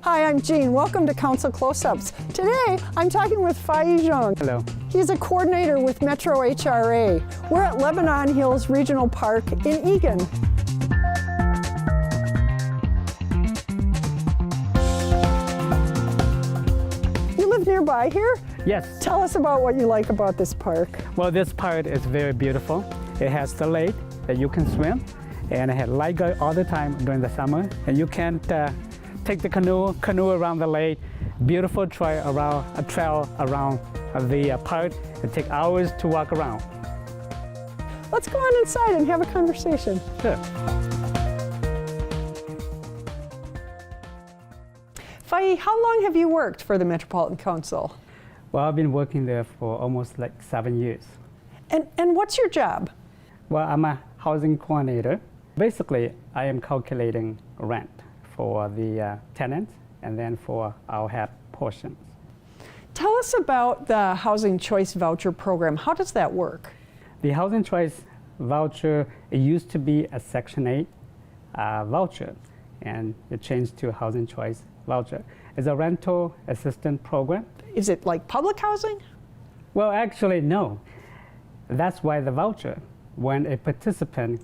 Hi, I'm Jeanne. Welcome to Council Close-Ups. Today, I'm talking with Fai-Yee Xiong. Hello. He's a coordinator with Metro HRA. We're at Lebanon Hills Regional Park in Egan. You live nearby here? Yes. Tell us about what you like about this park. Well, this part is very beautiful. It has the lake that you can swim, and it has light guard all the time during the summer. And you can take the canoe around the lake. Beautiful trail around the park. It takes hours to walk around. Let's go on inside and have a conversation. Sure. Fai-Yee, how long have you worked for the Metropolitan Council? Well, I've been working there for almost like 7 years. And what's your job? Well, I'm a housing coordinator. Basically, I am calculating rent for the tenants and then for our HAP portions. Tell us about the Housing Choice Voucher Program. How does that work? The Housing Choice Voucher, it used to be a Section 8 voucher, and it changed to Housing Choice Voucher. It's a rental assistance program. Is it like public housing? Well, actually, no. That's why the voucher, when a participant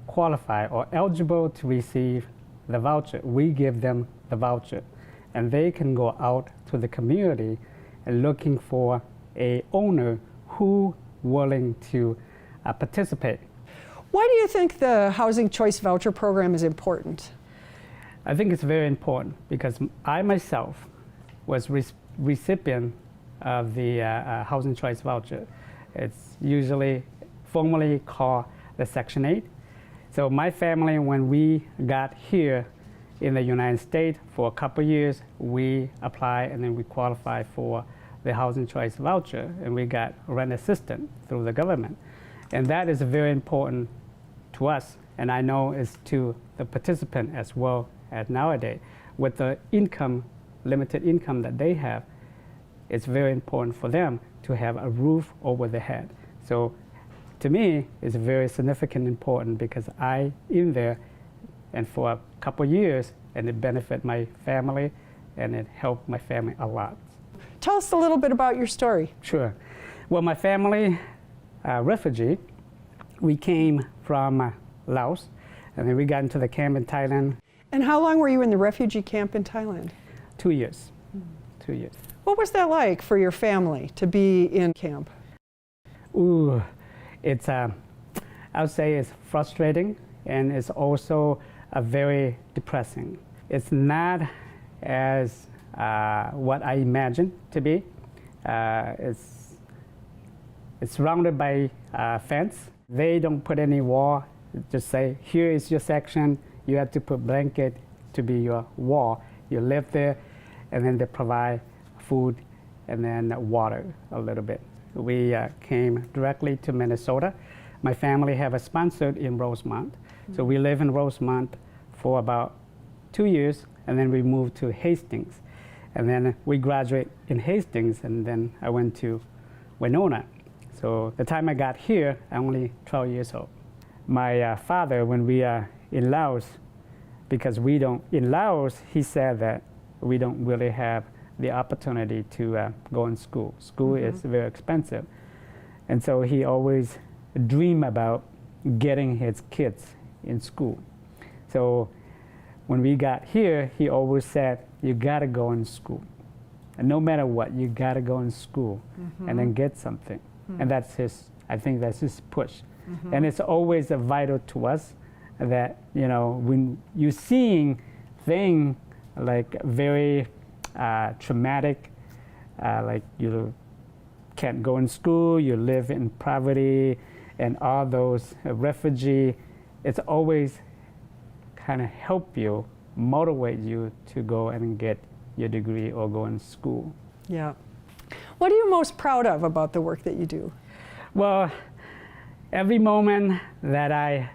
qualify or eligible to receive the voucher, we give them the voucher, and they can go out to the community and looking for a owner who willing to participate. Why do you think the Housing Choice Voucher Program is important? I think it's very important because I myself was recipient of the Housing Choice Voucher. It's usually formally called the Section 8. So my family, when we got here in the United States for a couple of years, we applied and then we qualified for the Housing Choice Voucher, and we got rent assistance through the government. And that is very important to us, and I know it's to the participant as well as nowadays. With the income, limited income that they have, it's very important for them to have a roof over their head. So to me, it's very significant and important because I in there and for a couple of years, and it benefit my family and it helped my family a lot. Tell us a little bit about your story. Sure. Well, my family, refugee, we came from Laos, and then we got into the camp in Thailand. And how long were you in the refugee camp in Thailand? 2 years. 2 years. What was that like for your family to be in camp? Ooh, it's, I would say it's frustrating, and it's also very depressing. It's not as what I imagined to be. It's surrounded by fence. They don't put any wall. Just say, here is your section. You have to put blanket to be your wall. You live there, and then they provide food and then water a little bit. We came directly to Minnesota. My family have a sponsor in Rosemont. So we live in Rosemont for about 2 years, and then we moved to Hastings. And then we graduate in Hastings, and then I went to Winona. So the time I got here, I'm only 12 years old. My father, when we are in Laos, because in Laos, he said that we don't really have the opportunity to go in school. School is very expensive. And so he always dreamed about getting his kids in school. So when we got here, he always said, you gotta go in school. And no matter what, you gotta go in school and then get something. And that's I think that's his push. And it's always vital to us that, you know, when you're seeing things like very traumatic, like you can't go in school, you live in poverty, and all those refugee, it's always kind of help you, motivate you to go and get your degree or go in school. Yeah. What are you most proud of about the work that you do? Well, every moment that I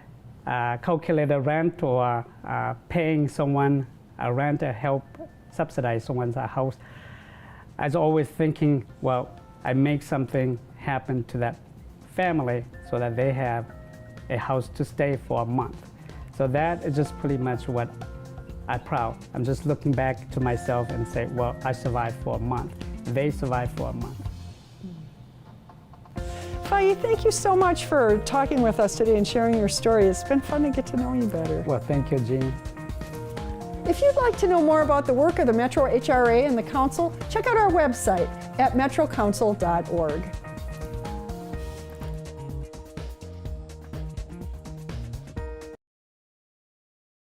calculate a rent or paying someone a rent to help subsidize someone's house, I was always thinking, well, I make something happen to that family so that they have a house to stay for a month. So that is just pretty much what I'm proud. I'm just looking back to myself and say, well, I survived for a month. They survived for a month. Fai-Yee, thank you so much for talking with us today and sharing your story. It's been fun to get to know you better. Well, thank you, Jeanne. If you'd like to know more about the work of the Metro HRA and the Council, check out our website at metrocouncil.org.